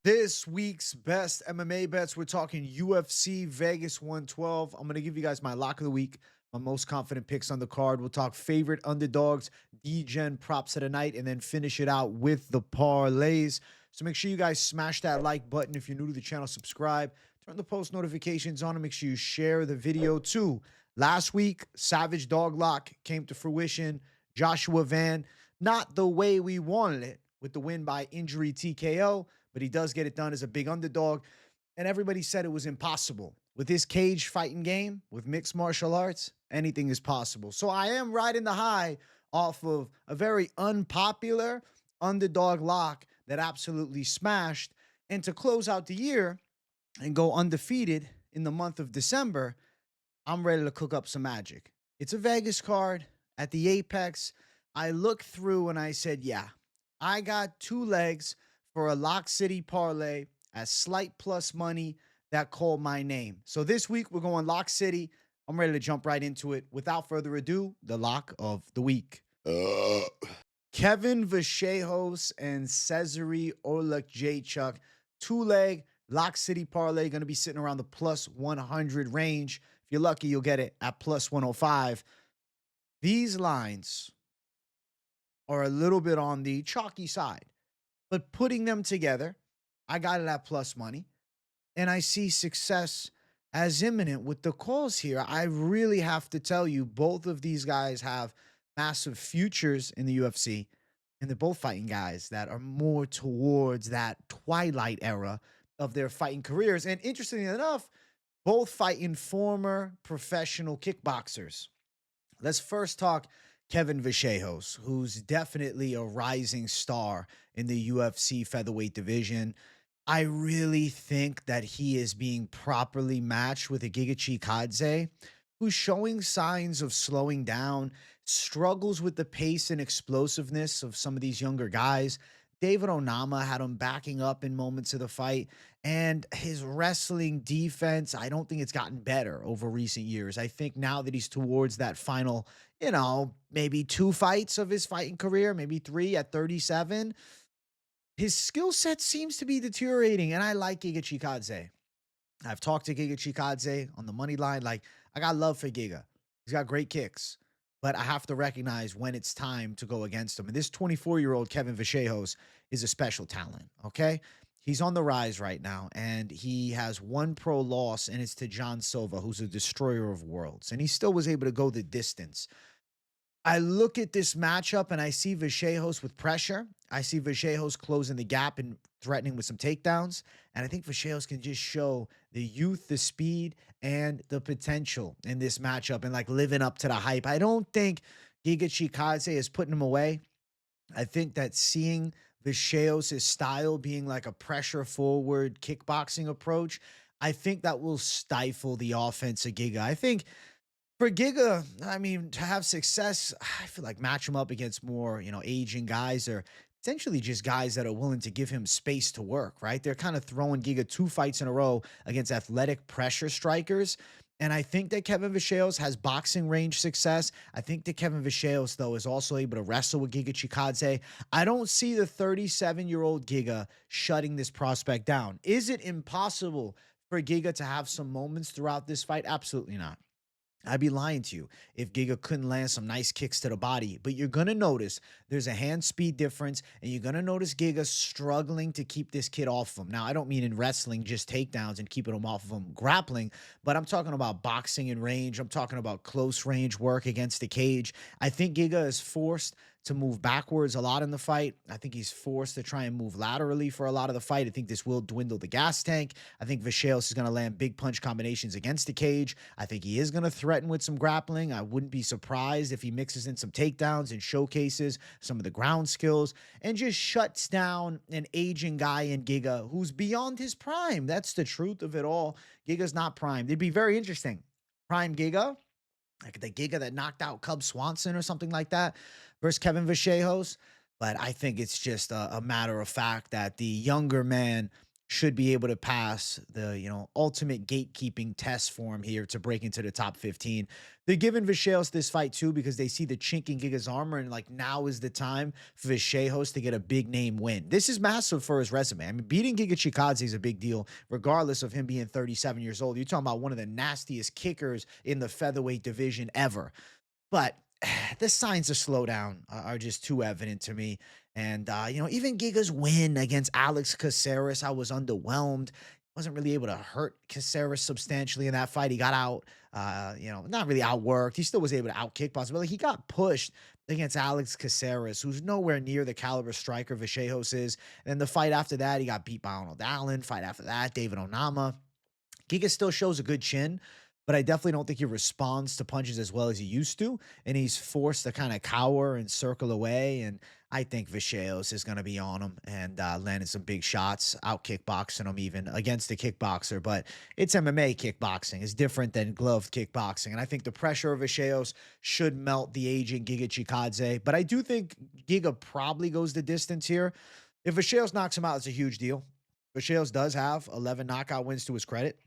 This week's best MMA bets, we're talking UFC Vegas 112. I'm going to give you guys my lock of the week, my most confident picks on the card. We'll talk favorite underdogs, Degen props of the night, and then finish it out with the parlays. So make sure you guys smash that like button. If you're new to the channel, subscribe. Turn the post notifications on and make sure you share the video too. Last week, Savage Dog Lock came to fruition. Joshua Van, not the way we wanted it with the win by injury TKO, but he does get it done as a big underdog. And everybody said it was impossible. With this cage fighting game, with mixed martial arts, anything is possible. So I am riding the high off of a very unpopular underdog lock that absolutely smashed. And to close out the year and go undefeated in the month of December, I'm ready to cook up some magic. It's a Vegas card at the Apex. I looked through and I said, yeah, I got two legs for a Lock City parlay at slight plus money that called my name. So this week we're going Lock City. I'm ready to jump right into it. Without further ado, the lock of the week. Kevin Vallejos and Cesare Oleksiejczuk, two-leg Lock City parlay, going to be sitting around the plus 100 range. If you're lucky, you'll get it at plus 105. These lines are a little bit on the chalky side, but putting them together, I got it at plus money, and I see success as imminent with the calls here. I really have to tell you, both of these guys have massive futures in the UFC, and they're both fighting guys that are more towards that twilight era of their fighting careers. And interestingly enough, both fighting former professional kickboxers. Let's first talk Kevin Vallejos, who's definitely a rising star in the UFC featherweight division. I really think that he is being properly matched with a Chikadze, who's showing signs of slowing down, struggles with the pace and explosiveness of some of these younger guys. David Onama had him backing up in moments of the fight, and his wrestling defense, I don't think it's gotten better over recent years. I think now that he's towards that final, maybe two fights of his fighting career, maybe three at 37, his skill set seems to be deteriorating, and I like Giga Chikadze. I've talked to Giga Chikadze on the money line. Like, I got love for Giga. He's got great kicks, but I have to recognize when it's time to go against him. And this 24-year-old Kevin Vallejos is a special talent, okay? He's on the rise right now, and he has one pro loss, and it's to John Silva, who's a destroyer of worlds. And he still was able to go the distance. I look at this matchup and I see Vallejos with pressure. I see Vallejos closing the gap and threatening with some takedowns. And I think Vallejos can just show the youth, the speed, and the potential in this matchup and like living up to the hype. I don't think Giga Chikadze is putting him away. I think that seeing Vallejos' style being like a pressure forward kickboxing approach, I think that will stifle the offense of Giga. I think for Giga, I mean, to have success, I feel like match him up against more, aging guys or potentially just guys that are willing to give him space to work, right? They're kind of throwing Giga two fights in a row against athletic pressure strikers. And I think that Kevin Vallejos has boxing range success. I think that Kevin Vallejos, though, is also able to wrestle with Giga Chikadze. I don't see the 37-year-old Giga shutting this prospect down. Is it impossible for Giga to have some moments throughout this fight? Absolutely not. I'd be lying to you if Giga couldn't land some nice kicks to the body. But you're going to notice there's a hand speed difference, and you're going to notice Giga struggling to keep this kid off of him. Now, I don't mean in wrestling just takedowns and keeping him off of him grappling, but I'm talking about boxing and range. I'm talking about close range work against the cage. I think Giga is forced to move backwards a lot in the fight. I think he's forced to try and move laterally for a lot of the fight. I think this will dwindle the gas tank. I think Vallejos is going to land big punch combinations against the cage. I think he is going to threaten with some grappling. I wouldn't be surprised if he mixes in some takedowns and showcases some of the ground skills and just shuts down an aging guy in Giga who's beyond his prime. That's the truth of it all. Giga's not primed. It'd be very interesting. Prime Giga, like the Giga that knocked out Cub Swanson or something like that, versus Kevin Vallejos. But I think it's just a matter of fact that the younger man should be able to pass the, ultimate gatekeeping test for him here to break into the top 15. They're giving Vallejos this fight too because they see the chink in Giga's armor, and like now is the time for Vallejos to get a big name win. This is massive for his resume. I mean, beating Giga Chikadze is a big deal, regardless of him being 37 years old. You're talking about one of the nastiest kickers in the featherweight division ever. But the signs of slowdown are just too evident to me. And, even Giga's win against Alex Caceres, I was underwhelmed. Wasn't really able to hurt Caceres substantially in that fight. He got out, not really outworked. He still was able to out kickbox, but like he got pushed against Alex Caceres, who's nowhere near the caliber striker Vallejos is. And then the fight after that, he got beat by Arnold Allen. Fight after that, David Onama. Giga still shows a good chin, but I definitely don't think he responds to punches as well as he used to. And he's forced to kind of cower and circle away. And I think Vallejos is going to be on him and landing some big shots, out kickboxing him even against a kickboxer. But it's MMA kickboxing. It's different than gloved kickboxing. And I think the pressure of Vallejos should melt the aging Giga Chikadze. But I do think Giga probably goes the distance here. If Vallejos knocks him out, it's a huge deal. Vallejos does have 11 knockout wins to his credit.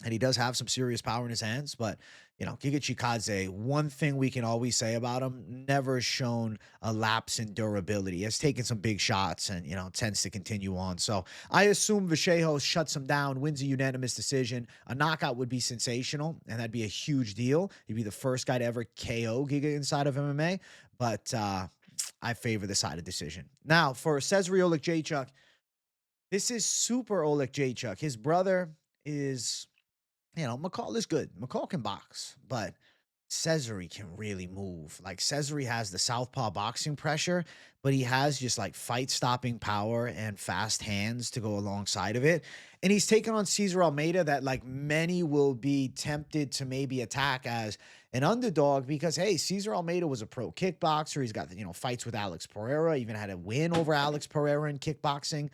And he does have some serious power in his hands, but, Giga Chikadze, one thing we can always say about him, never shown a lapse in durability. He has taken some big shots and, tends to continue on. So I assume Vallejos shuts him down, wins a unanimous decision. A knockout would be sensational, and that'd be a huge deal. He'd be the first guy to ever KO Giga inside of MMA, but I favor the side of decision. Now, for Cezary Oleksiejczuk, this is super Oleksiejczuk. His brother is... McCall is good. McCall can box, but Cezary can really move. Like, Cezary has the southpaw boxing pressure, but he has just like fight-stopping power and fast hands to go alongside of it. And he's taken on Cesar Almeida that like many will be tempted to maybe attack as an underdog because, hey, Cesar Almeida was a pro kickboxer. He's got, fights with Alex Pereira, even had a win over Alex Pereira in kickboxing.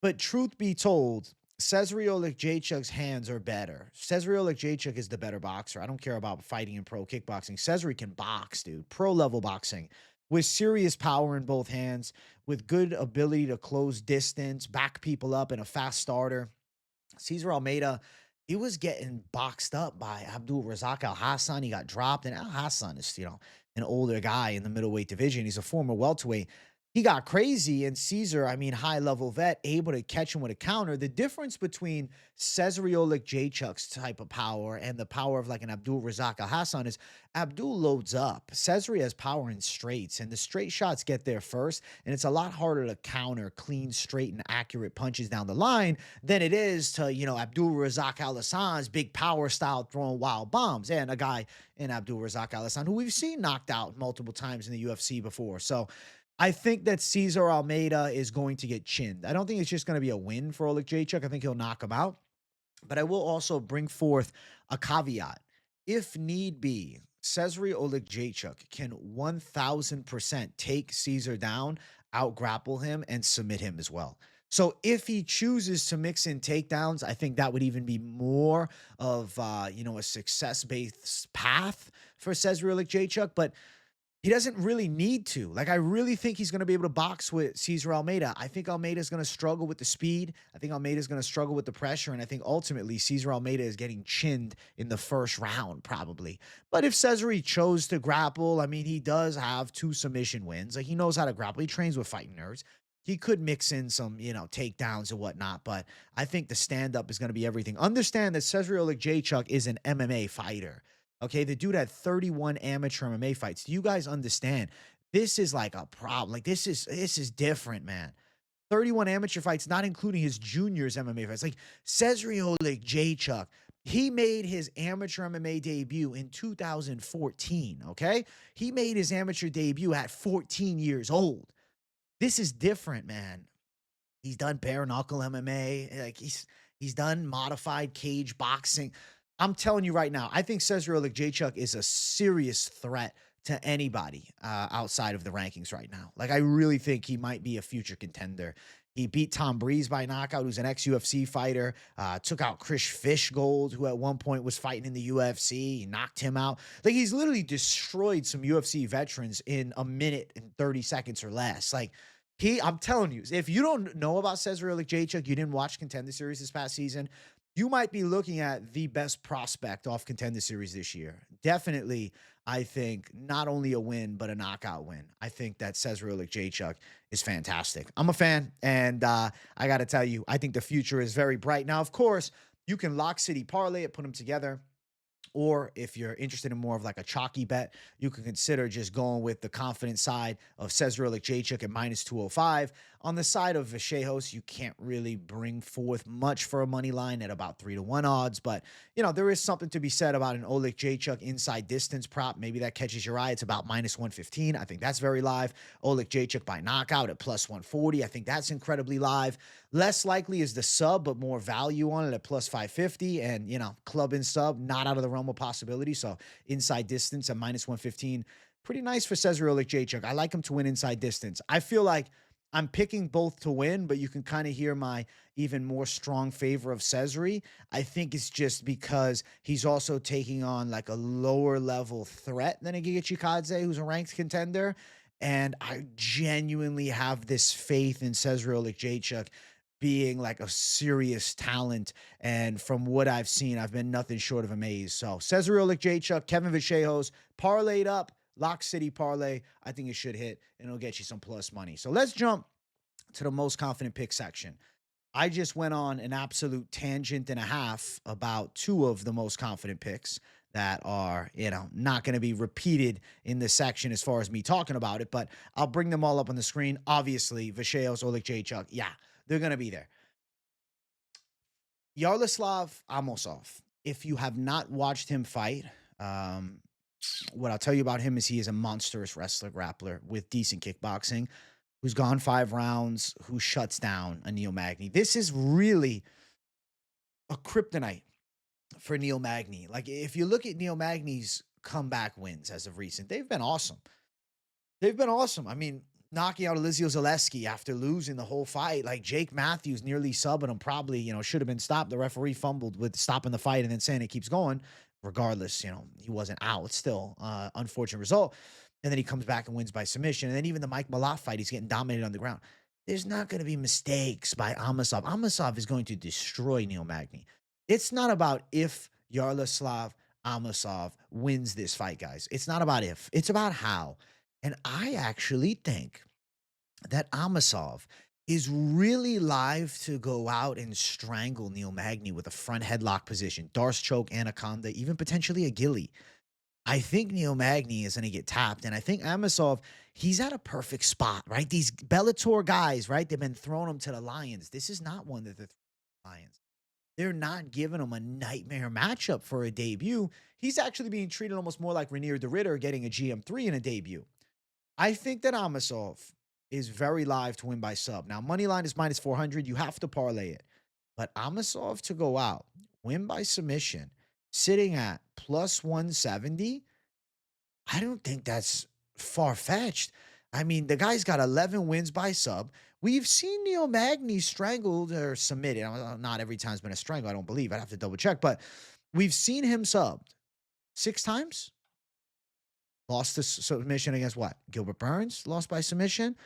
But truth be told, Cezary Oleksiejczuk's hands are better. Cezary Oleksiejczuk is the better boxer. I don't care about fighting in pro kickboxing. Cezary can box, dude. Pro-level boxing with serious power in both hands, with good ability to close distance, back people up, and a fast starter. Cesar Almeida, he was getting boxed up by Abdul Razak Al-Hassan. He got dropped, and Al-Hassan is, an older guy in the middleweight division. He's a former welterweight. He got crazy, and Cesar, high-level vet, able to catch him with a counter. The difference between Cezary Oleksiejczuk's type of power and the power of like an Abdul Razak Al-Hassan is Abdul loads up. Cezary has power in straights, and the straight shots get there first, and it's a lot harder to counter clean, straight, and accurate punches down the line than it is to, Abdul Razak Al-Hassan's big power style throwing wild bombs, and a guy in Abdul Razak Al-Hassan who we've seen knocked out multiple times in the UFC before. So I think that Cesar Almeida is going to get chinned. I don't think it's just going to be a win for Oleksiejczuk. I think he'll knock him out. But I will also bring forth a caveat. If need be, Cezary Oleksiejczuk can 1,000% take Cesar down, out-grapple him, and submit him as well. So if he chooses to mix in takedowns, I think that would even be more of, a success-based path for Cezary Oleksiejczuk. But he doesn't really need to. Like, I really think he's going to be able to box with Cesar Almeida. I think Almeida's going to struggle with the speed. I think Almeida's going to struggle with the pressure. And I think ultimately Cesar Almeida is getting chinned in the first round, probably. But if Cezary chose to grapple, he does have 2 submission wins. Like, he knows how to grapple. He trains with fighting nerds. He could mix in some, takedowns and whatnot. But I think the stand-up is going to be everything. Understand that Cezary Oleksiejczuk is an MMA fighter. Okay, the dude had 31 amateur MMA fights. Do you guys understand? This is like a problem. Like, this is different, man. 31 amateur fights, not including his juniors MMA fights. Like, Cezary Oleksiejczuk, he made his amateur MMA debut in 2014, okay? He made his amateur debut at 14 years old. This is different, man. He's done bare knuckle MMA. Like, he's done modified cage boxing. I'm telling you right now, I think Cezary Oleksiejczuk is a serious threat to anybody outside of the rankings right now. Like, I really think he might be a future contender. He beat Tom Breeze by knockout, who's an ex-UFC fighter, took out Chris Fishgold, who at one point was fighting in the UFC. He knocked him out. Like, he's literally destroyed some UFC veterans in a minute and 30 seconds or less. Like, I'm telling you, if you don't know about Cesar Oleksiejczuk, you didn't watch Contender Series this past season, you might be looking at the best prospect off Contender Series this year. Definitely, I think not only a win, but a knockout win. I think that Cesar Oleksiejczuk is fantastic. I'm a fan, and I got to tell you, I think the future is very bright. Now, of course, you can lock city parlay it, put them together. Or if you're interested in more of like a chalky bet, you can consider just going with the confident side of Cesar Oleksiejczuk at minus 205. On the side of Vallejos, you can't really bring forth much for a money line at about 3-1 odds. But, you know, there is something to be said about an Oleksiejczuk inside distance prop. Maybe that catches your eye. It's about minus 115. I think that's very live. Oleksiejczuk by knockout at plus 140. I think that's incredibly live. Less likely is the sub, but more value on it at plus 550. And, you know, club and sub, not out of the realm of possibility. So inside distance at minus 115. Pretty nice for Cesar Oleksiejczuk. I like him to win inside distance. I feel like I'm picking both to win, but you can kind of hear my even more strong favor of Cesare. I think it's just because he's also taking on like a lower level threat than a Giga Chikadze, who's a ranked contender. And I genuinely have this faith in Cesar Oleksiejczuk being like a serious talent. And from what I've seen, I've been nothing short of amazed. So Cesar Oleksiejczuk, Kevin Vallejos, parlayed up. Lock City Parlay, I think it should hit, and it'll get you some plus money. So let's jump to the most confident pick section. I just went on an absolute tangent and a half about two of the most confident picks that are, you know, not going to be repeated in this section as far as me talking about it, but I'll bring them all up on the screen. Obviously, Vallejos, Oleksiejczuk, yeah, they're going to be there. Yaroslav Amosov, if you have not watched him fight, what I'll tell you about him is he is a monstrous wrestler, grappler with decent kickboxing, who's gone 5 rounds, who shuts down a Neil Magny. This is really a kryptonite for Neil Magny. Like, if you look at Neil Magny's comeback wins as of recent, they've been awesome. They've been awesome. I mean, knocking out Eliseo Zaleski after losing the whole fight. Like, Jake Matthews nearly subbing him, probably, you know, should have been stopped. The referee fumbled with stopping the fight and then saying it keeps going. Regardless, you know, he wasn't out. It's still unfortunate result. And then he comes back and wins by submission. And then even the Mike Malott fight, he's getting dominated on the ground. There's not going to be mistakes by Amosov. Amosov is going to destroy Neil Magny. It's not about if Yaroslav Amosov wins this fight, guys. It's not about if. It's about how. And I actually think that Amosov is really live to go out and strangle Neil Magny with a front headlock position, Darce choke, anaconda, even potentially a ghillie. I think Neil Magny is going to get tapped, and I think Amosov, he's at a perfect spot, right? These Bellator guys, right? They've been throwing him to the Lions. This is not one that they're throwing to the Lions. They're not giving him a nightmare matchup for a debut. He's actually being treated almost more like Rainier de Ritter getting a GM3 in a debut. I think that Amosov is very live to win by sub. Now, money line is minus 400. You have to parlay it. But Amosov to go out, win by submission, sitting at plus 170, I don't think that's far-fetched. I mean, the guy's got 11 wins by sub. We've seen Neil Magny strangled or submitted. Not every time's been a strangle, I don't believe. I'd have to double check. But we've seen him subbed 6 times. Lost to submission against what? Gilbert Burns, lost by submission.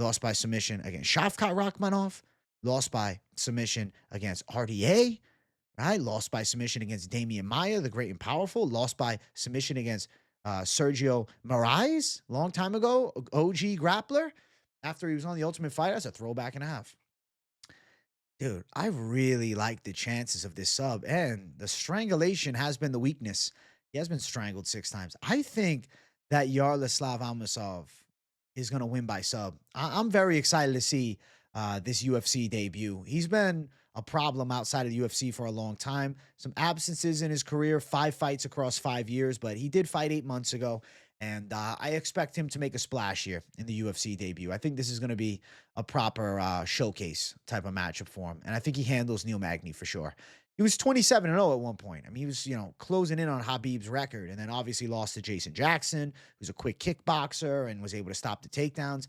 Lost by submission against Shavkat Rakhmonov. Lost by submission against RDA. Right? Lost by submission against Damian Maia, the great and powerful. Lost by submission against Sergio Moraes, long time ago. OG grappler. After he was on the Ultimate Fighter, that's a throwback and a half. Dude, I really like the chances of this sub. And the strangulation has been the weakness. He has been strangled 6 times. I think that Yaroslav Amosov is going to win by sub. I'm very excited to see this UFC debut. He's been a problem outside of the UFC for a long time. Some absences in his career, 5 fights across 5 years, but he did fight 8 months ago. And I expect him to make a splash here in the UFC debut. I think this is going to be a proper showcase type of matchup for him. And I think he handles Neil Magny for sure. He was 27-0 at one point. I mean, he was, you know, closing in on Khabib's record, and then obviously lost to Jason Jackson, who's a quick kickboxer and was able to stop the takedowns.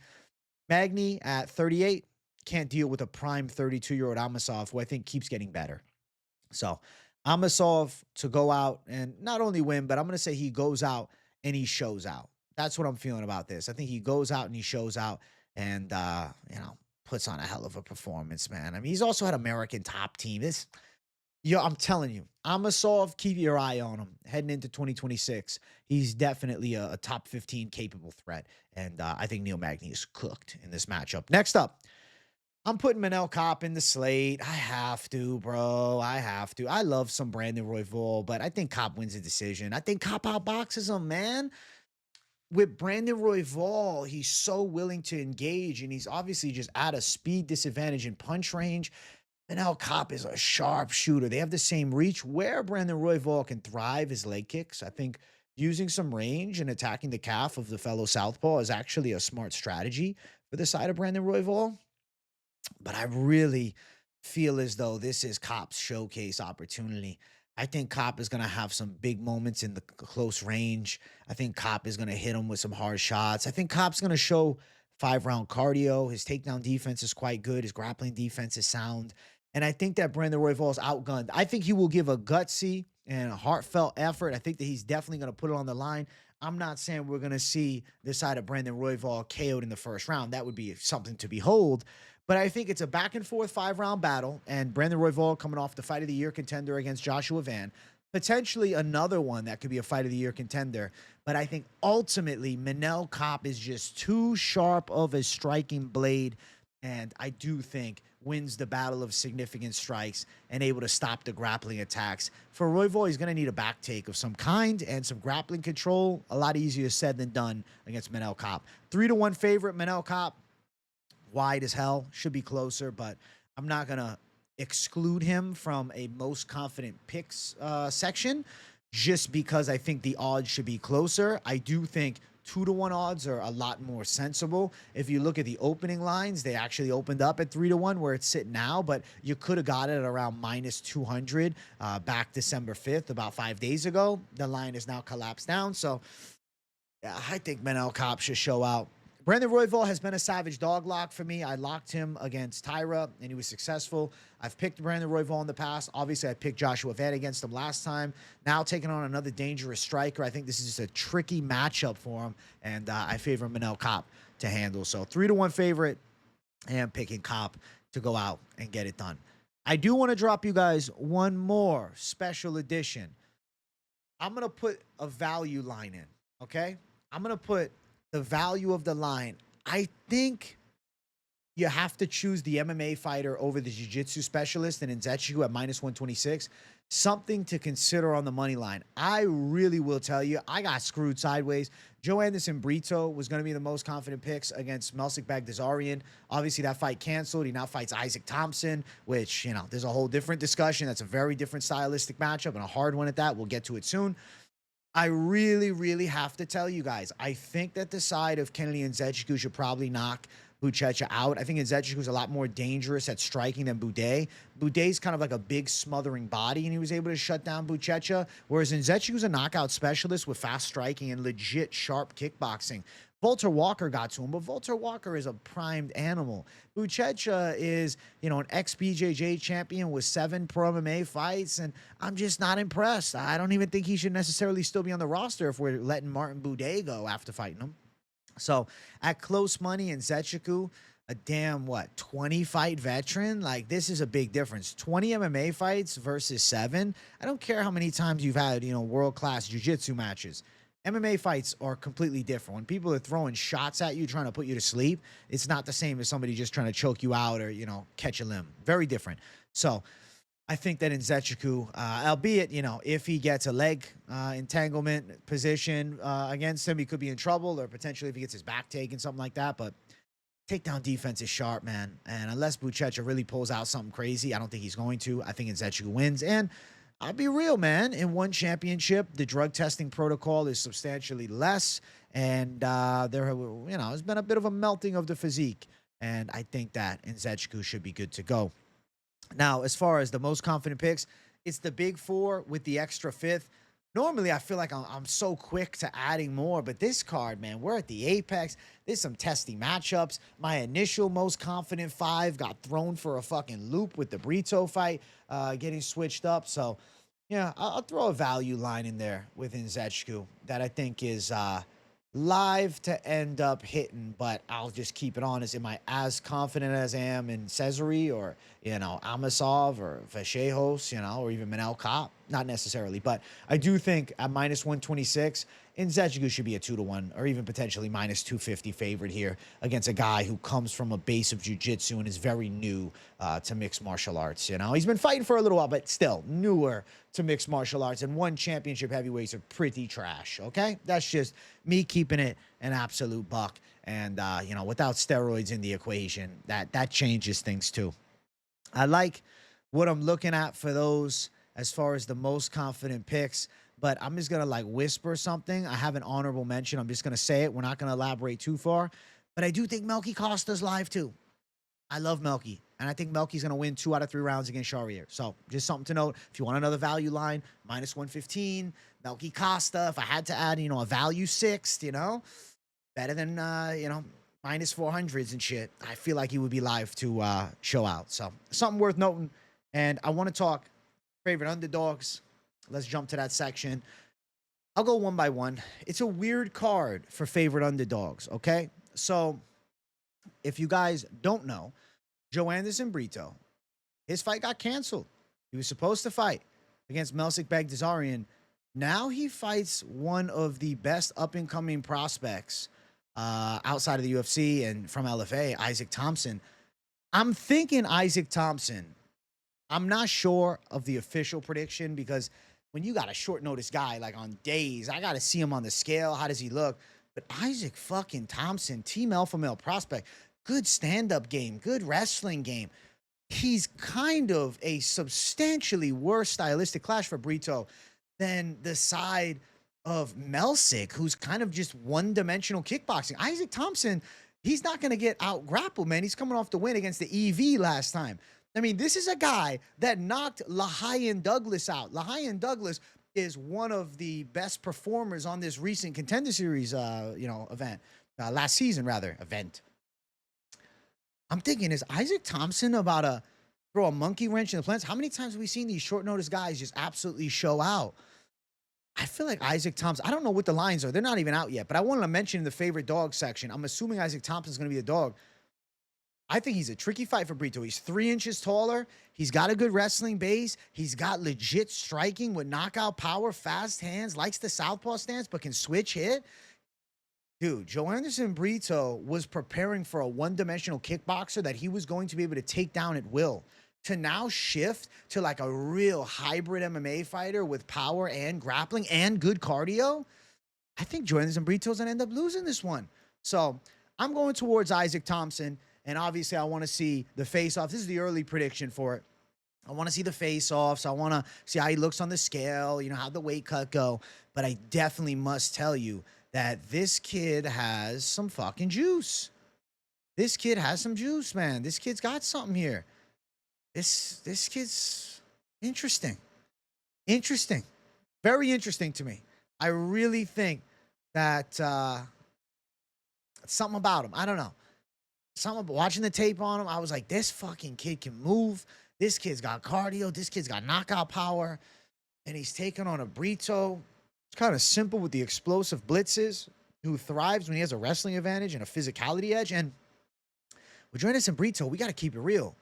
Magny at 38 can't deal with a prime 32-year-old Amosov, who I think keeps getting better. So Amosov to go out and not only win, but I'm going to say he goes out and he shows out. That's what I'm feeling about this. I think he goes out and he shows out, and, puts on a hell of a performance, man. I mean, he's also had American top team. I'm telling you, Amosov, keep your eye on him heading into 2026. He's definitely a top 15 capable threat. And I think Neil Magny is cooked in this matchup. Next up, I'm putting Manel Kape in the slate. I have to, bro. I have to. I love some Brandon Royval, but I think Kape wins the decision. I think Kape outboxes him, man. With Brandon Royval, he's so willing to engage, and he's obviously just at a speed disadvantage in punch range. Manel Kape is a sharp shooter. They have the same reach. Where Brandon Royval can thrive is leg kicks. I think using some range and attacking the calf of the fellow southpaw is actually a smart strategy for the side of Brandon Royval. But I really feel as though this is Kape's showcase opportunity. I think Kape is going to have some big moments in the close range. I think Kape is going to hit him with some hard shots. I think Kape's going to show 5-round cardio. His takedown defense is quite good. His grappling defense is sound. And I think that Brandon Royval is outgunned. I think he will give a gutsy and a heartfelt effort. I think that he's definitely going to put it on the line. I'm not saying we're going to see the side of Brandon Royval KO'd in the first round. That would be something to behold. But I think it's a back-and-forth 5-round battle, and Brandon Royval coming off the Fight of the Year contender against Joshua Van. Potentially another one that could be a Fight of the Year contender. But I think ultimately Manel Kape is just too sharp of a striking blade, and I do think wins the battle of significant strikes and able to stop the grappling attacks. For Royval, he's going to need a back take of some kind and some grappling control. A lot easier said than done against Manel Kape. 3-1 favorite, Manel Kape. Wide as hell, should be closer, but I'm not going to exclude him from a most confident picks section just because I think the odds should be closer. I do think 2-1 odds are a lot more sensible. If you look at the opening lines, they actually opened up at 3-1 where it's sitting now, but you could have got it at around -200 back December 5th, about 5 days ago. The line is now collapsed down. So yeah, I think Manel Kape should show out. Brandon Royval has been a savage dog lock for me. I locked him against Tyra, and he was successful. I've picked Brandon Royval in the past. Obviously, I picked Joshua Van against him last time. Now taking on another dangerous striker. I think this is just a tricky matchup for him, and I favor Manel Kape to handle. So 3-1 favorite, and picking Kape to go out and get it done. I do want to drop you guys one more special edition. I'm going to put a value line in, okay? I'm going to put the value of the line. I think you have to choose the MMA fighter over the jiu-jitsu specialist and Nzechukwu at -126. Something to consider on the money line. I really will tell you, I got screwed sideways. Joe Anderson Brito was going to be the most confident picks against Melsik Baghdasaryan. Obviously, that fight canceled. He now fights Isaac Thompson, which, there's a whole different discussion. That's a very different stylistic matchup and a hard one at that. We'll get to it soon. I really, really have to tell you guys, I think that the side of Kennedy Nzechukwu should probably knock Buchecha out. I think Nzechukwu is a lot more dangerous at striking than Boudet. Boudet's kind of like a big smothering body, and he was able to shut down Buchecha, whereas Nzechukwu a knockout specialist with fast striking and legit sharp kickboxing. Volter Walker got to him, but Volter Walker is a primed animal. Buchecha is, an ex-BJJ champion with 7 pro MMA fights, and I'm just not impressed. I don't even think he should necessarily still be on the roster if we're letting Martin Boudet go after fighting him. So at close money, Nzechukwu, a damn, 20-fight veteran? Like, this is a big difference. 20 MMA fights versus 7. I don't care how many times you've had, world-class jiu-jitsu matches. MMA fights are completely different. When people are throwing shots at you, trying to put you to sleep, it's not the same as somebody just trying to choke you out or, catch a limb. Very different. So I think that Nzechukwu, albeit, if he gets a leg entanglement position against him, he could be in trouble, or potentially if he gets his back taken, something like that. But takedown defense is sharp, man. And unless Buchecha really pulls out something crazy, I don't think he's going to. I think Nzechukwu wins. And I'll be real, man. In one championship, the drug testing protocol is substantially less, and there's been a bit of a melting of the physique, and I think that Nzechukwu should be good to go. Now, as far as the most confident picks, it's the big 4 with the extra 5th. Normally, I feel like I'm so quick to adding more, but this card, man, we're at the apex. There's some testy matchups. My initial most confident 5 got thrown for a fucking loop with the Brito fight getting switched up. So, yeah, I'll throw a value line in there with Nzechukwu that I think is live to end up hitting, but I'll just keep it honest. Am I as confident as I am in Cesare or, Amosov or Vallejos, or even Manel Kape? Not necessarily, but I do think at minus 126, Inzechukwu should be a 2-1 or even potentially minus 250 favorite here against a guy who comes from a base of jiu-jitsu and is very new to mixed martial arts. He's been fighting for a little while, but still newer to mixed martial arts, and one championship heavyweights are pretty trash. Okay, that's just me keeping it an absolute buck. And without steroids in the equation, that changes things too. I like what I'm looking at for those as far as the most confident picks, but I'm just going to like whisper something. I have an honorable mention. I'm just going to say it. We're not going to elaborate too far, but I do think Melky Costa's live too. I love Melky, and I think Melky's going to win 2 out of 3 rounds against Charriere. So just something to note. If you want another value line, minus 115, Melky Costa. If I had to add, a value 6, better than, minus 400s and shit, I feel like he would be live to show out. So something worth noting. And I want to talk favorite underdogs. Let's jump to that section. I'll go one by one. It's a weird card for favorite underdogs, okay? So if you guys don't know, Joanderson Brito, his fight got canceled. He was supposed to fight against Baghdasaryan. Now he fights one of the best up-and-coming prospects outside of the UFC and from LFA, Isaac Thompson. I'm thinking Isaac Thompson. I'm not sure of the official prediction because when you got a short notice guy like on days, I got to see him on the scale. How does he look? But Isaac fucking Thompson, team alpha male prospect, good stand-up game, good wrestling game. He's kind of a substantially worse stylistic clash for Brito than the side of Melsick, who's kind of just one-dimensional kickboxing. Isaac Thompson, he's not going to get out-grappled, man. He's coming off the win against the EV last time. I mean, this is a guy that knocked Lahayan Douglas out. Lahayan Douglas is one of the best performers on this recent Contender Series, event. Last season, rather, event. I'm thinking, is Isaac Thompson about to throw a monkey wrench in the plans? How many times have we seen these short notice guys just absolutely show out? I feel like Isaac Thompson, I don't know what the lines are. They're not even out yet, but I wanted to mention in the favorite dog section, I'm assuming Isaac Thompson's going to be the dog. I think he's a tricky fight for Brito. He's 3 inches taller. He's got a good wrestling base. He's got legit striking with knockout power, fast hands, likes the southpaw stance, but can switch hit. Dude, Joanderson Brito was preparing for a one-dimensional kickboxer that he was going to be able to take down at will. To now shift to like a real hybrid MMA fighter with power and grappling and good cardio, I think Joanderson Brito's going to end up losing this one. So I'm going towards Isaac Thompson. And obviously, I want to see the face-off. This is the early prediction for it. I want to see the face-offs. I want to see how he looks on the scale, how the weight cut go. But I definitely must tell you that this kid has some fucking juice. This kid has some juice, man. This kid's got something here. This kid's interesting. Interesting. Very interesting to me. I really think that something about him. I don't know. Something watching the tape on him, I was like, this fucking kid can move. This kid's got cardio. This kid's got knockout power. And he's taking on a Brito. It's kind of simple with the explosive blitzes, who thrives when he has a wrestling advantage and a physicality edge. And with Joanderson Brito, we got to keep it real.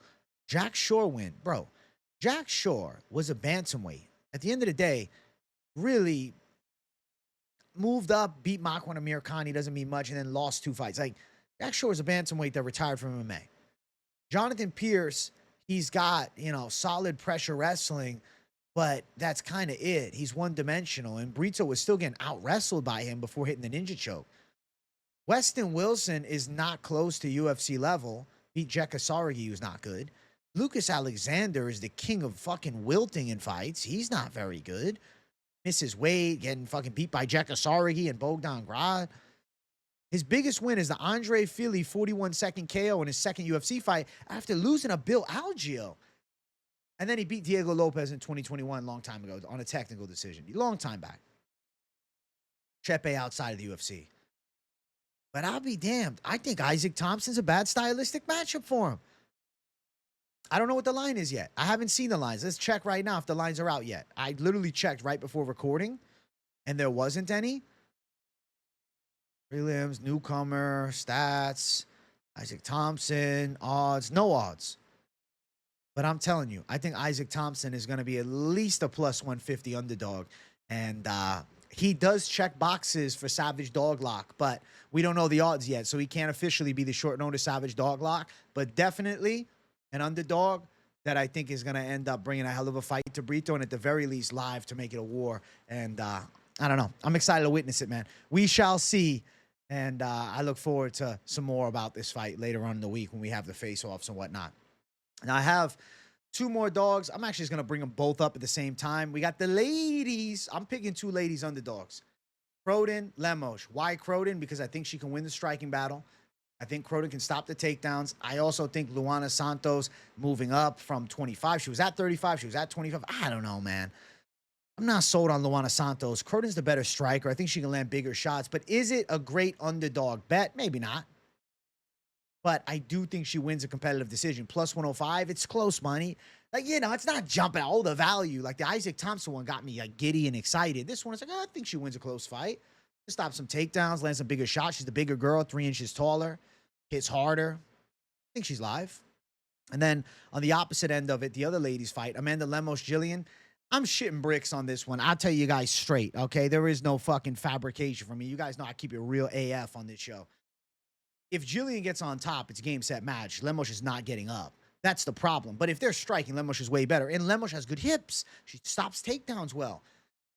Jack Shore win. Bro, Jack Shore was a bantamweight. At the end of the day, really moved up, beat Makwan Amir Khan. He doesn't mean much, and then lost 2 fights. Like, Jack Shore is a bantamweight that retired from MMA. Jonathan Pierce, he's got, solid pressure wrestling, but that's kind of it. He's one-dimensional, and Brito was still getting out-wrestled by him before hitting the ninja choke. Weston Wilson is not close to UFC level. Beat Jekasaragi, who's not good. Lucas Alexander is the king of fucking wilting in fights. He's not very good. Misses weight, getting fucking beat by Jekasaragi and Bogdan Grad. His biggest win is the Andre Fili 41-second KO in his second UFC fight after losing a Bill Algeo. And then he beat Diego Lopez in 2021, long time ago, on a technical decision. Long time back. Chepe outside of the UFC. But I'll be damned. I think Isaac Thompson's a bad stylistic matchup for him. I don't know what the line is yet. I haven't seen the lines. Let's check right now if the lines are out yet. I literally checked right before recording, and there wasn't any. Prelims, newcomer, stats, Isaac Thompson, odds, no odds. But I'm telling you, I think Isaac Thompson is going to be at least a plus 150 underdog. And he does check boxes for Savage Doglock, but we don't know the odds yet. So he can't officially be the short notice Savage Doglock, but definitely an underdog that I think is going to end up bringing a hell of a fight to Brito, and at the very least live to make it a war. And I don't know. I'm excited to witness it, man. We shall see. And I look forward to some more about this fight later on in the week when we have the face-offs and whatnot. Now, I have two more dogs. I'm actually just going to bring them both up at the same time. We got the ladies. I'm picking two ladies underdogs. Croden, Lemos. Why Croden? Because I think she can win the striking battle. I think Croden can stop the takedowns. I also think Luana Santos moving up from 25. She was at 35. She was at 25. I don't know, man. I'm not sold on Luana Santos. Croden's the better striker. I think she can land bigger shots. But is it a great underdog bet? Maybe not. But I do think she wins a competitive decision. Plus 105, it's close money. Like, you know, it's not jumping all the value. Like, the Isaac Thompson one got me, like, giddy and excited. This one is like, oh, I think she wins a close fight. Stop some takedowns, land some bigger shots. She's the bigger girl, 3 inches taller, hits harder. I think she's live. And then on the opposite end of it, the other ladies fight, Amanda Lemos, Jillian. I'm shitting bricks on this one. I'll tell you guys straight, okay? There is no fucking fabrication from me. You guys know I keep it real AF on this show. If Jillian gets on top, it's game, set, match. Lemos is not getting up. That's the problem. But if they're striking, Lemos is way better. And Lemos has good hips. She stops takedowns well.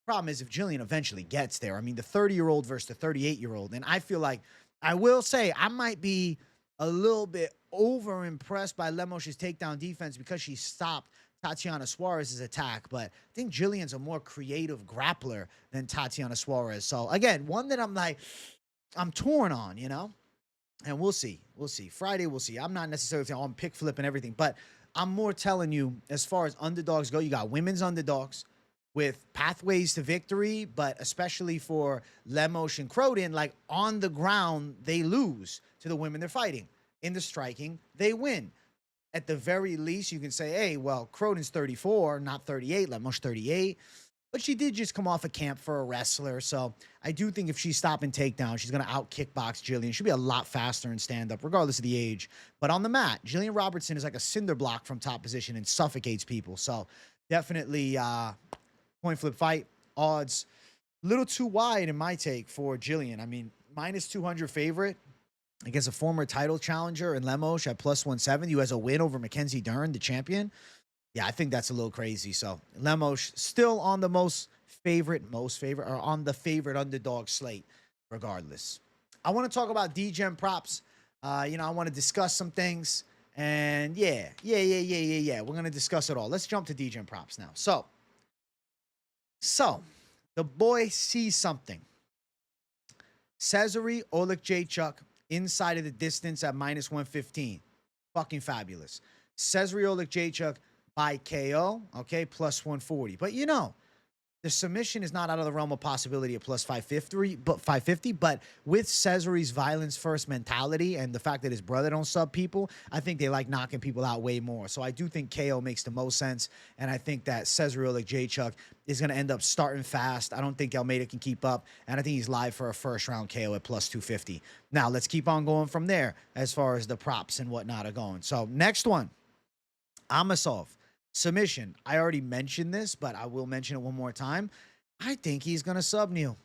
Problem is if Jillian eventually gets there. I mean, the 30-year-old versus the 38-year-old. And I feel like, I will say, I might be a little bit over-impressed by Lemos' takedown defense because she stopped Tatiana Suarez's attack. But I think Jillian's a more creative grappler than Tatiana Suarez. So, again, one that I'm torn on, you know? And we'll see. We'll see. Friday, we'll see. I'm not necessarily saying I'm pick flip and everything, but I'm more telling you, as far as underdogs go, you got women's underdogs with pathways to victory, but especially for Lemos and Croden, like on the ground, they lose to the women they're fighting. In the striking, they win. At the very least, you can say, hey, well, Croden's 34, not 38, Lemos 38. But she did just come off a camp for a wrestler. So I do think if she's stopping takedown, she's going to out-kickbox Jillian. She'll be a lot faster in stand-up, regardless of the age. But on the mat, Jillian Robertson is like a cinder block from top position and suffocates people. So definitely point flip fight. Odds a little too wide in my take for Jillian. I mean, minus 200 favorite against a former title challenger in Lemos at plus 170 who has a win over Mackenzie Dern, the champion. Yeah, I think that's a little crazy. So Lemos still on the most favorite, or on the favorite underdog slate, regardless. I want to talk about Degen props. I want to discuss some things. And yeah. We're going to discuss it all. Let's jump to Degen props now. So the boy sees something. Cesare Oleksiejczuk inside of the distance at minus 115. Fucking fabulous. Cesare Oleksiejczuk by KO, okay, plus 140. But the submission is not out of the realm of possibility at plus 550, but with Cesare's violence first mentality and the fact that his brother don't sub people, I think they like knocking people out way more. So I do think KO makes the most sense, and I think that Cesare Oleksiejczuk is going to end up starting fast. I don't think Almeida can keep up, and I think he's live for a first-round KO at plus 250. Now, let's keep on going from there as far as the props and whatnot are going. So next one, Amosov. Submission. I already mentioned this, but I will mention it one more time. I think he's going to sub Neil.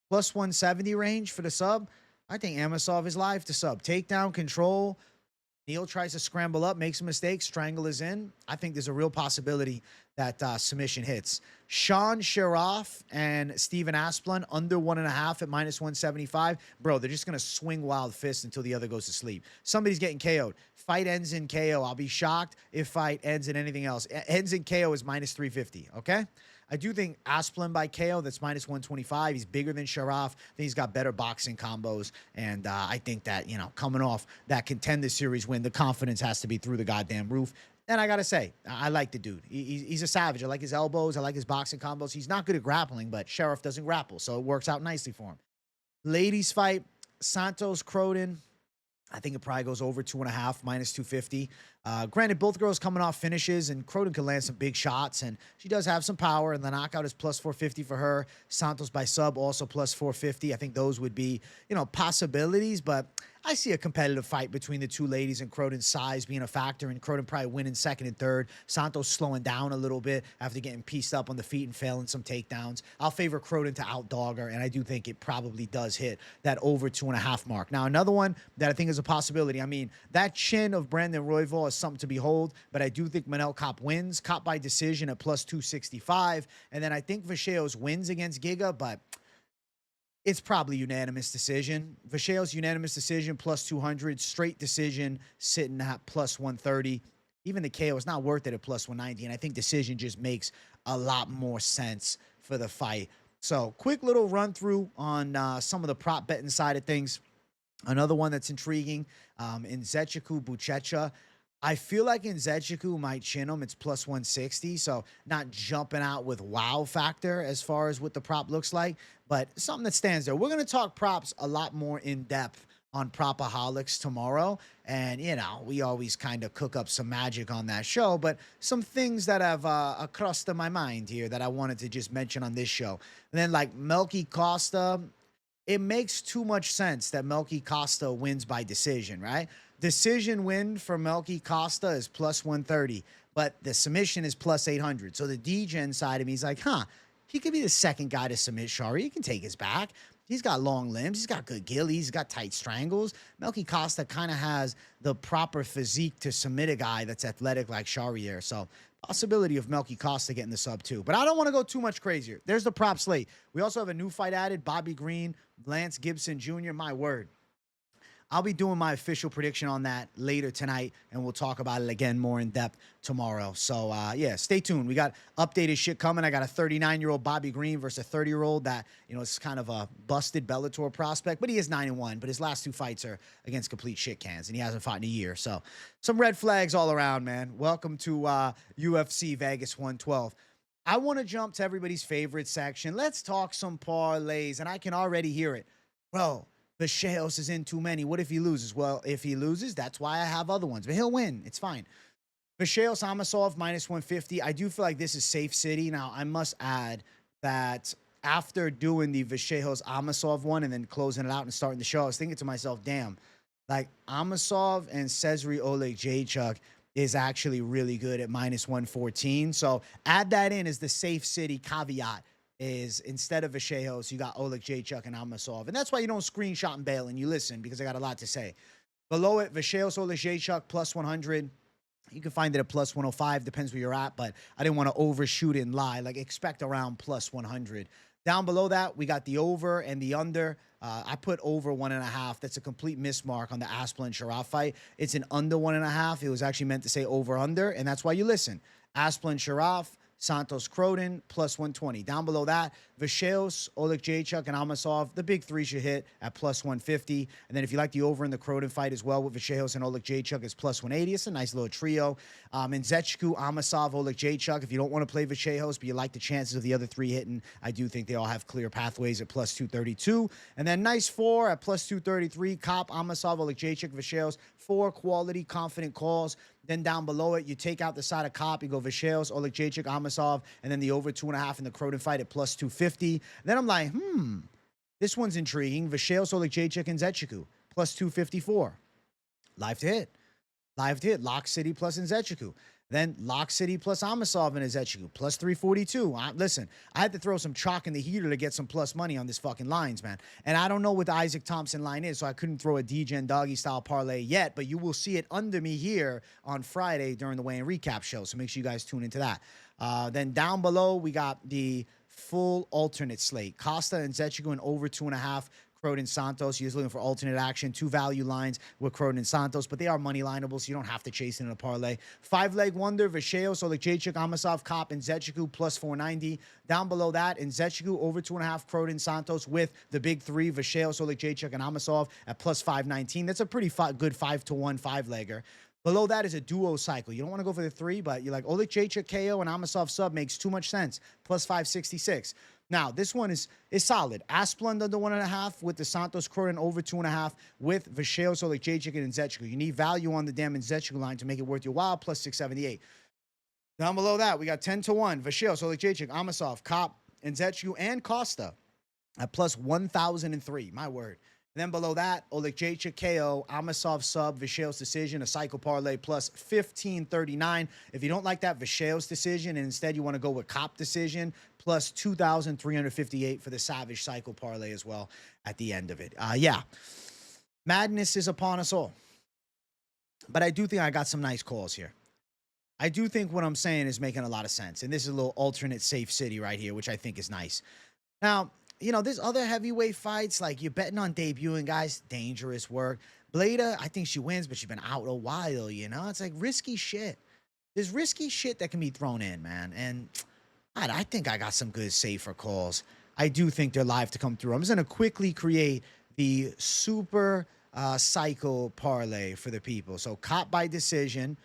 Plus 170 range for the sub. I think Amosov is live to sub. Takedown, control. Neil tries to scramble up, makes a mistake, strangle is in. I think there's a real possibility that submission hits. Sean Sharaf and Steven Asplund under 1.5 at minus 175. Bro, they're just going to swing wild fists until the other goes to sleep. Somebody's getting KO'd. Fight ends in KO. I'll be shocked if fight ends in anything else. Ends in KO is minus 350, okay? I do think Asplund by KO, that's minus 125. He's bigger than Sharaf. I think he's got better boxing combos. And I think that, coming off that Contender Series win, the confidence has to be through the goddamn roof. And I got to say, I like the dude. He's a savage. I like his elbows. I like his boxing combos. He's not good at grappling, but Sharaf doesn't grapple, so it works out nicely for him. Ladies fight, Santos, Croden. I think it probably goes over 2.5, minus 250. Granted, both girls coming off finishes, and Croden can land some big shots, and she does have some power, and the knockout is plus 450 for her. Santos by sub also plus 450. I think those would be, possibilities, but I see a competitive fight between the two ladies, and Croden's size being a factor, and Croden probably winning second and third. Santos slowing down a little bit after getting pieced up on the feet and failing some takedowns. I'll favor Croden to outdog her, and I do think it probably does hit that over 2.5 mark. Now, another one that I think is a possibility. I mean, that chin of Brandon Royval is something to behold, but I do think Manel Kape wins. Kape by decision at plus 265, and then I think Vallejos wins against Giga, but it's probably unanimous decision. Vallejos unanimous decision plus 200, straight decision sitting at plus 130. Even the KO is not worth it at plus 190, and I think decision just makes a lot more sense for the fight. So quick little run through on some of the prop betting side of things. Another one that's intriguing, Oleksiejczuk Buchecha. I feel like Oleksiejczuk might chin him. It's plus 160, so not jumping out with wow factor as far as what the prop looks like, but something that stands there. We're going to talk props a lot more in depth on PropAholics tomorrow, and, we always kind of cook up some magic on that show, but some things that have crossed my mind here that I wanted to just mention on this show. And then, like, Melky Costa, it makes too much sense that Melky Costa wins by decision, right? Decision win for Melky Costa is plus 130, but the submission is plus 800. So the Degen side of me is like, he could be the second guy to submit Charriere. He can take his back. He's got long limbs. He's got good gillies. He's got tight strangles. Melky Costa kind of has the proper physique to submit a guy that's athletic like Charriere. So possibility of Melky Costa getting the sub too. But I don't want to go too much crazier. There's the prop slate. We also have a new fight added, Bobby Green, Lance Gibson Jr. My word. I'll be doing my official prediction on that later tonight, and we'll talk about it again more in depth tomorrow. So, yeah, stay tuned. We got updated shit coming. I got a 39-year-old Bobby Green versus a 30-year-old that, is kind of a busted Bellator prospect, but he is 9-1. But his last two fights are against complete shit cans, and he hasn't fought in a year. So, some red flags all around, man. Welcome to UFC Vegas 112. I want to jump to everybody's favorite section. Let's talk some parlays, and I can already hear it. Bro, Vallejos is in too many. What if he loses? Well, if he loses, that's why I have other ones. But he'll win. It's fine. Vallejos, Amosov, minus 150. I do feel like this is safe city. Now, I must add that after doing the Vallejos, Amosov one and then closing it out and starting the show, I was thinking to myself, damn, like Amosov and Cezary Oleksiejczuk is actually really good at minus 114. So add that in as the safe city caveat. Is instead of Vallejos, you got Oleksiejczuk and Amosov. And that's why you don't screenshot and bail and you listen, because I got a lot to say. Below it, Vallejos, Oleksiejczuk, plus 100. You can find it at plus 105, depends where you're at, but I didn't want to overshoot and lie. Like, expect around plus 100. Down below that, we got the over and the under. I put over 1.5. That's a complete mismark on the Asplund Sharaf fight. It's an under 1.5. It was actually meant to say over under, and that's why you listen. Asplund Sharaf, Santos Croden, plus 120. Down below that, Vallejos, Oleksiejczuk, and Amosov, the big three should hit at plus 150. And then if you like the over in the Croden fight as well with Vallejos and Oleksiejczuk, it's plus 180. It's a nice little trio. Oleksiejczuk, Amosov, Oleksiejczuk. If you don't want to play Vallejos, but you like the chances of the other three hitting, I do think they all have clear pathways at plus 232. And then nice four at plus 233. Kape, Amosov, Oleksiejczuk, Vallejos. Four quality, confident calls. Then down below it, you take out the side of Kape, you go Vallejos, Oleksiejczuk, Amosov, and then the over 2.5 in the Croden fight at plus 250. Then I'm like, this one's intriguing. Vallejos, Oleksiejczuk, and Oleksiejczuk, plus 254. Live to hit. Live to hit. Lock City plus Oleksiejczuk. Then Lock City plus Amosov and Oleksiejczuk, plus 342. Listen, I had to throw some chalk in the heater to get some plus money on this fucking lines, man. And I don't know what the Isaac Thompson line is, so I couldn't throw a Degen doggy style parlay yet, but you will see it under me here on Friday during the weigh-in recap show, so make sure you guys tune into that. Then down below, we got the full alternate slate. Costa and Oleksiejczuk in over 2.5. Croden Santos. You're just looking for alternate action. Two value lines with Croden and Santos, but they are money lineable, so you don't have to chase it in a parlay. 5-leg wonder, Vallejos, Oleksiejczuk, Amosov, Kape, and Oleksiejczuk plus 490. Down below that, Oleksiejczuk over 2.5, Croden Santos with the big three, Vallejos, Oleksiejczuk, and Amosov at plus 519. That's a pretty good 5-to-1 5-legger. Below that is a duo cycle. You don't want to go for the three, but you're like Oleksiejczuk KO and Amosov sub makes too much sense. Plus 566. Now, this one is solid. Asplund under 1.5 with the Santos Croden over 2.5 with Vallejos, Oleksiejczuk, and Nzechukwu. You need value on the damn Nzechukwu line to make it worth your while, plus 678. Down below that, we got 10-1. Vallejos, Oleksiejczuk, Amosov, Kape, Nzechukwu, and Costa at plus 1,003. My word. And then below that, Oleksiejczuk KO, Amosov sub, Vallejos decision, a cycle parlay plus 1,539. If you don't like that Vallejos decision and instead you want to go with Kape decision, plus 2,358 for the Savage cycle parlay as well at the end of it. Yeah, madness is upon us all. But I do think I got some nice calls here. I do think what I'm saying is making a lot of sense. And this is a little alternate safe city right here, which I think is nice. Now, you know, there's other heavyweight fights, like you're betting on debuting guys, dangerous work. Bledá, I think she wins, but she's been out a while, you know? It's like risky shit. There's risky shit that can be thrown in, man. And I think I got some good safer calls. I do think they're live to come through. I'm just going to quickly create the super cycle parlay for the people. So Kape by decision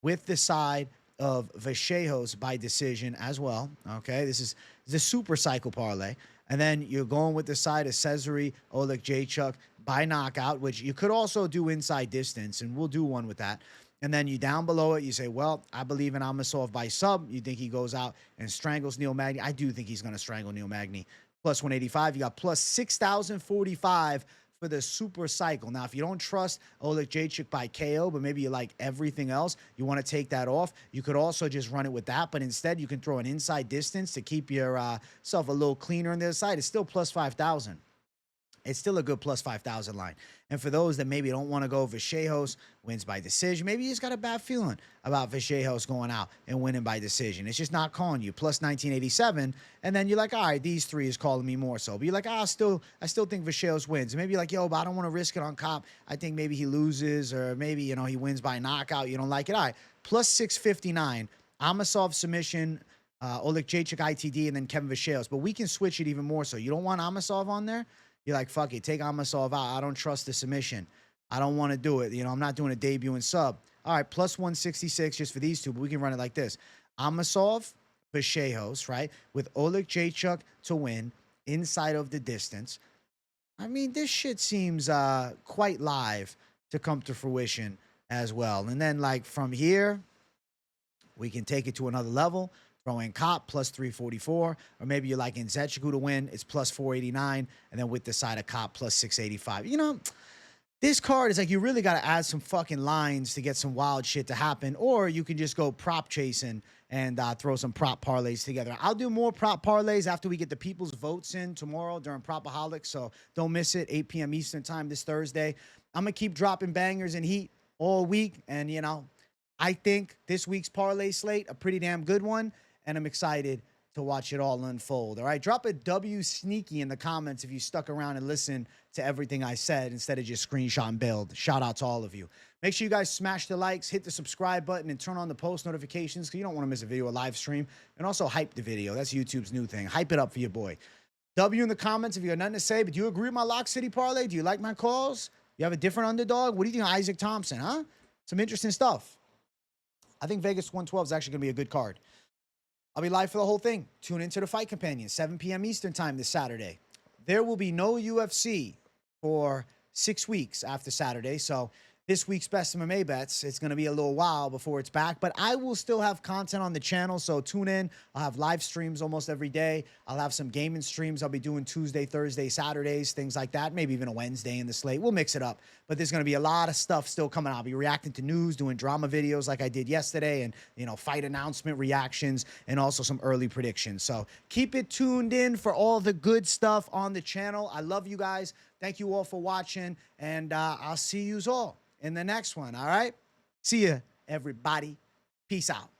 with the side of Vallejos by decision as well. Okay, this is the super cycle parlay. And then you're going with the side of Cesare Oleksiejczuk by knockout, which you could also do inside distance, and we'll do one with that. And then you down below it, you say, well, I believe in Amosov by sub. You think he goes out and strangles Neil Magny. I do think he's going to strangle Neil Magny. Plus 185. You got plus 6,045 for the super cycle. Now, if you don't trust Oleksiejczuk by KO, but maybe you like everything else, you want to take that off, you could also just run it with that. But instead, you can throw an inside distance to keep yourself a little cleaner on the other side. It's still plus 5,000. It's still a good plus 5,000 line. And for those that maybe don't want to go Vallejos wins by decision, maybe you just got a bad feeling about Vallejos going out and winning by decision. It's just not calling you. Plus 1987. And then you're like, all right, these three is calling me more so. But you're like, I still think Vallejos wins. Maybe you're like, yo, but I don't want to risk it on Kape. I think maybe he loses, or maybe, you know, he wins by knockout. You don't like it. All right, plus 659. Amosov submission, Oleksiejczuk ITD, and then Kevin Vallejos. But we can switch it even more so. You don't want Amosov on there? You're like, fuck it, take Amosov out. I don't trust the submission. I don't want to do it. You know, I'm not doing a debut and sub. All right, plus 166 just for these two, but we can run it like this. Amosov, Vallejos, right, with Oleksiejczuk to win inside of the distance. I mean, this shit seems quite live to come to fruition as well. And then, like, from here, we can take it to another level. Throw in Kape plus 344, or maybe you're like Nzechukwu to win, it's plus 489, and then with the side of Kape plus 685. You know, this card is like you really got to add some fucking lines to get some wild shit to happen, or you can just go prop chasing and throw some prop parlays together. I'll do more prop parlays after we get the people's votes in tomorrow during PropAholics, so don't miss it, 8 p.m. Eastern time this Thursday. I'm going to keep dropping bangers and heat all week, and, you know, I think this week's parlay slate, a pretty damn good one. And I'm excited to watch it all unfold. All right, drop a W sneaky in the comments if you stuck around and listened to everything I said instead of just screenshot and build. Shout out to all of you. Make sure you guys smash the likes, hit the subscribe button, and turn on the post notifications because you don't want to miss a video or live stream. And also hype the video. That's YouTube's new thing. Hype it up for your boy. W in the comments if you got nothing to say. But do you agree with my Lock City parlay? Do you like my calls? You have a different underdog? What do you think of Isaac Thompson, huh? Some interesting stuff. I think Vegas 112 is actually going to be a good card. I'll be live for the whole thing. Tune into the Fight Companion, 7 p.m. Eastern time this Saturday. There will be no UFC for 6 weeks after Saturday, so this week's best MMA bets, it's going to be a little while before it's back, but I will still have content on the channel, so tune in. I'll have live streams almost every day. I'll have some gaming streams I'll be doing Tuesday, Thursday, Saturdays, things like that, maybe even a Wednesday in the slate. We'll mix it up, but there's going to be a lot of stuff still coming out. I'll be reacting to news, doing drama videos like I did yesterday, and, you know, fight announcement reactions, and also some early predictions. So keep it tuned in for all the good stuff on the channel. I love you guys. Thank you all for watching, and I'll see you all in the next one, all right? See ya, everybody. Peace out.